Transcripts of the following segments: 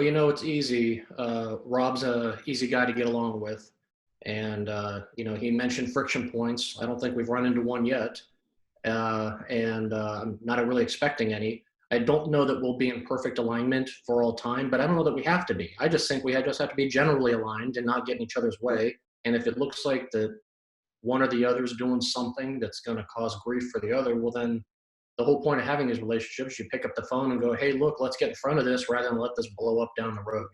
Well, it's easy. Rob's a easy guy to get along with. And, he mentioned friction points. I don't think we've run into one yet. And I'm not really expecting any. I don't know that we'll be in perfect alignment for all time, but I don't know that we have to be. I just think just have to be generally aligned and not get in each other's way. And if it looks like that one or the other is doing something that's going to cause grief for the other, well, then the whole point of having these relationships, you pick up the phone and go, hey, look, let's get in front of this rather than let this blow up down the road.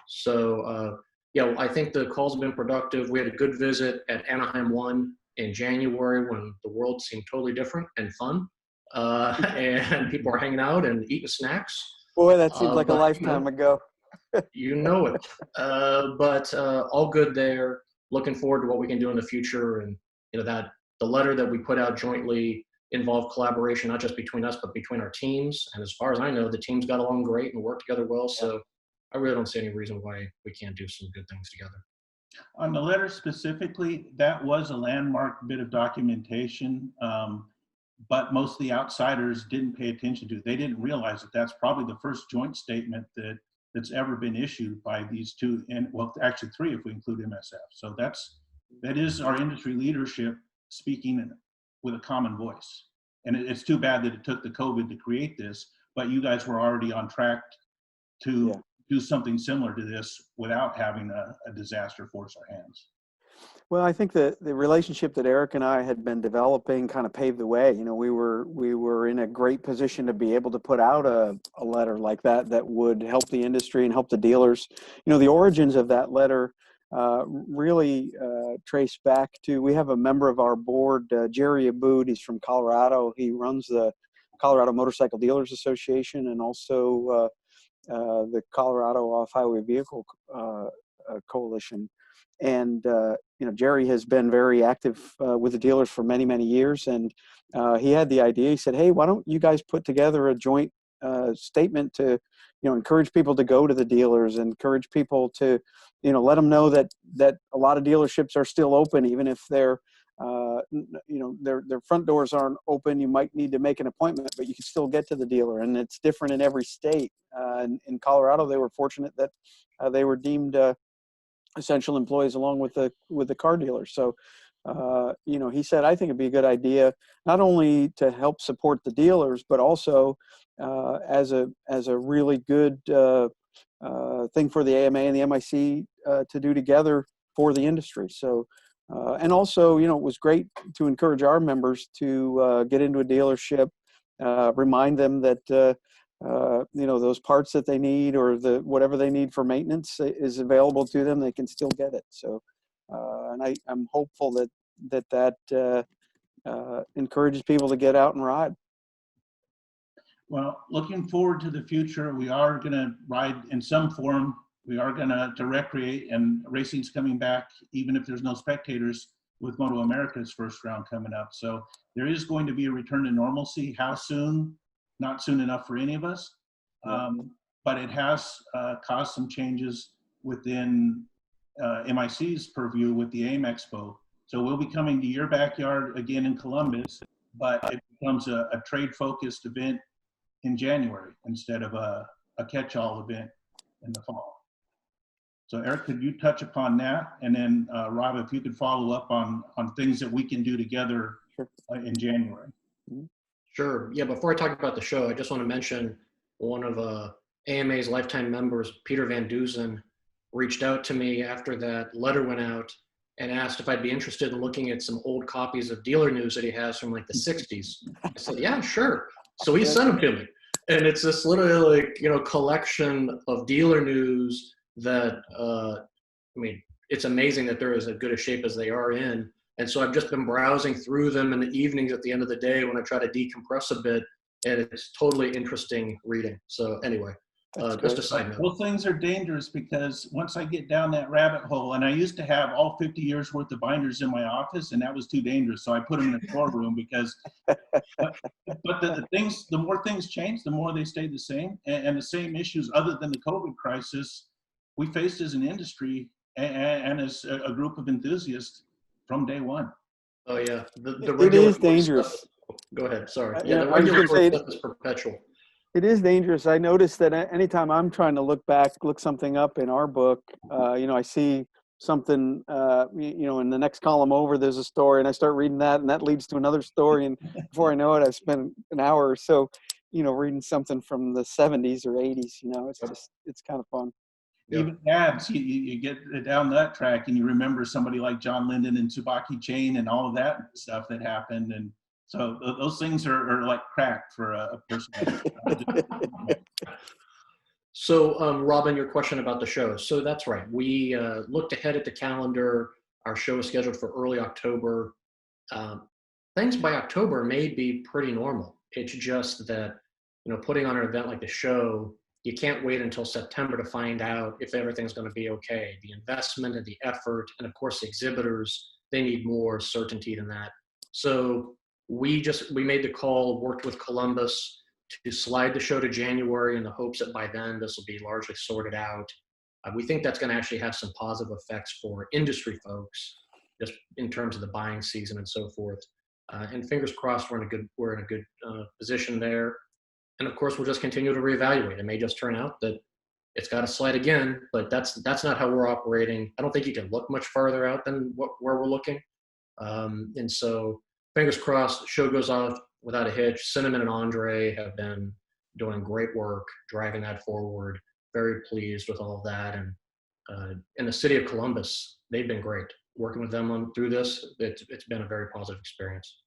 So, yeah, I think the calls have been productive. We had a good visit at Anaheim 1 in January when the world seemed totally different and fun. And people are hanging out and eating snacks. Boy, that seems like a lifetime ago. You know it. But all good there. Looking forward to what we can do in the future. And, that the letter that we put out jointly involved collaboration, not just between us, but between our teams. And as far as I know, the teams got along great and worked together well. So I really don't see any reason why we can't do some good things together. On the letter specifically, that was a landmark bit of documentation, but most of the outsiders didn't pay attention to it. They didn't realize that that's probably the first joint statement that's ever been issued by these two, and well, actually three if we include MSF. So that is our industry leadership speaking with a common voice. And it's too bad that it took the COVID to create this, but you guys were already on track to do something similar to this without having a disaster force our hands. Well, I think the relationship that Erik and I had been developing kind of paved the way. We were in a great position to be able to put out a letter like that would help the industry and help the dealers. The origins of that letter really trace back to, we have a member of our board, Jerry Abood. He's from Colorado. He runs the Colorado Motorcycle Dealers Association and also the Colorado Off-Highway Vehicle Coalition. And, Jerry has been very active with the dealers for many, many years. And he had the idea, he said, hey, why don't you guys put together a joint statement to, encourage people to go to the dealers, encourage people to, let them know that a lot of dealerships are still open, even if their front doors aren't open. You might need to make an appointment, but you can still get to the dealer, and it's different in every state. In Colorado, they were fortunate that they were deemed essential employees along with the car dealers. So, he said, I think it'd be a good idea not only to help support the dealers, but also as a really good thing for the AMA and the MIC to do together for the industry. So, and also, it was great to encourage our members to get into a dealership, remind them that those parts that they need or whatever they need for maintenance is available to them. They can still get it. So, and I'm hopeful that encourages people to get out and ride. Well, looking forward to the future, we are going to ride in some form. We are going to recreate, and racing's coming back, even if there's no spectators, with Moto America's first round coming up. So there is going to be a return to normalcy. How soon? Not soon enough for any of us, but it has caused some changes within MIC's purview with the AIM Expo. So we'll be coming to your backyard again in Columbus, but it becomes a trade-focused event in January instead of a catch-all event in the fall. So Erik, could you touch upon that? And then Rob, if you could follow up on things that we can do together in January. Sure. Yeah, before I talk about the show, I just want to mention one of AMA's lifetime members, Peter Van Dusen, reached out to me after that letter went out and asked if I'd be interested in looking at some old copies of dealer news that he has from like the 60s. I said, yeah, sure. So he sent them to me. And it's this literally collection of dealer news that, it's amazing that they're as good a shape as they are in. And so I've just been browsing through them in the evenings at the end of the day when I try to decompress a bit, and it's totally interesting reading. So anyway, just a side note. Well, things are dangerous because once I get down that rabbit hole, and I used to have all 50 years worth of binders in my office, and that was too dangerous. So I put them in a storeroom because, but the more things change, the more they stay the same, and the same issues other than the COVID crisis we faced as an industry and as a group of enthusiasts from day one. Oh yeah, it is dangerous. Go ahead. Sorry. The regulatory stuff is perpetual. It is dangerous. I noticed that anytime I'm trying to look something up in our book, I see something, in the next column over, there's a story, and I start reading that, and that leads to another story. And before I know it, I've spent an hour or so, reading something from the 70s or 80s. It's kind of fun. Yep. Even ads, you get down that track and you remember somebody like John Linden and Tsubaki Chain and all of that stuff that happened. And so those things are like crack for a person. So, Robin, your question about the show. So that's right. We looked ahead at the calendar. Our show is scheduled for early October. Things by October may be pretty normal. It's just that, putting on an event like the show, you can't wait until September to find out if everything's going to be okay. The investment and the effort, and of course the exhibitors, they need more certainty than that. So we made the call, worked with Columbus to slide the show to January in the hopes that by then this will be largely sorted out. We think that's going to actually have some positive effects for industry folks, just in terms of the buying season and so forth. And fingers crossed, we're in a good position there. And of course, we'll just continue to reevaluate. It may just turn out that it's got to slide again, but that's not how we're operating. I don't think you can look much farther out than where we're looking. And so, fingers crossed, the show goes off without a hitch. Cinnamon and Andre have been doing great work driving that forward. Very pleased with all of that. And in the city of Columbus, they've been great. Working with them through this, it's been a very positive experience.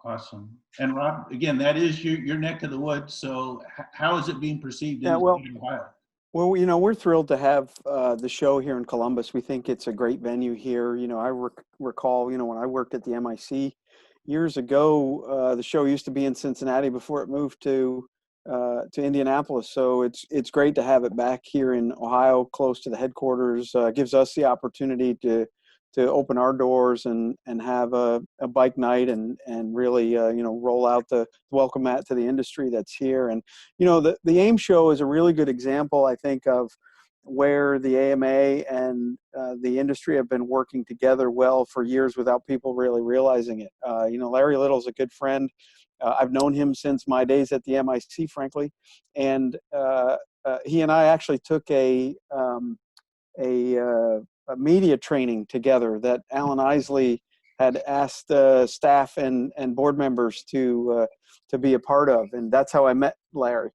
Awesome. And Rob, again, that is your neck of the woods. So how is it being perceived in Ohio? Well, we're thrilled to have the show here in Columbus. We think it's a great venue here. I recall, when I worked at the MIC years ago, the show used to be in Cincinnati before it moved to Indianapolis. So it's great to have it back here in Ohio, close to the headquarters. Gives us the opportunity to open our doors and have a bike night and really, roll out the welcome mat to the industry that's here. And, the AIM show is a really good example, I think, of where the AMA and the industry have been working together well for years without people really realizing it. Larry Little's a good friend. I've known him since my days at the MIC, frankly. And he and I actually took a media training together that Alan Isley had asked staff and board members to be a part of, and that's how I met Larry.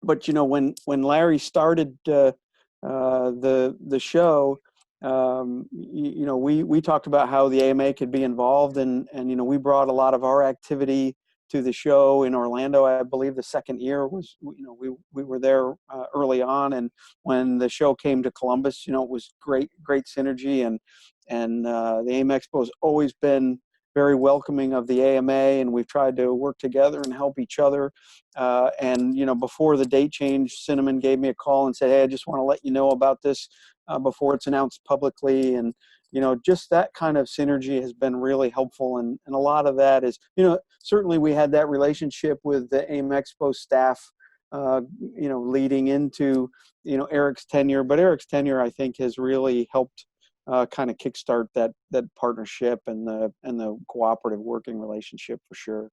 But when Larry started the show, we talked about how the AMA could be involved, and we brought a lot of our activity to the show in Orlando. I believe the second year was, we were there early on, and when the show came to Columbus, it was great synergy, and the AIM Expo has always been very welcoming of the AMA, and we've tried to work together and help each other. And before the date change, Cinnamon gave me a call and said, "Hey, I just want to let you know about this before it's announced publicly." And just that kind of synergy has been really helpful. And a lot of that is, certainly we had that relationship with the AIM Expo staff, leading into, Erik's tenure. But Erik's tenure, I think, has really helped kind of kickstart that partnership and the cooperative working relationship for sure.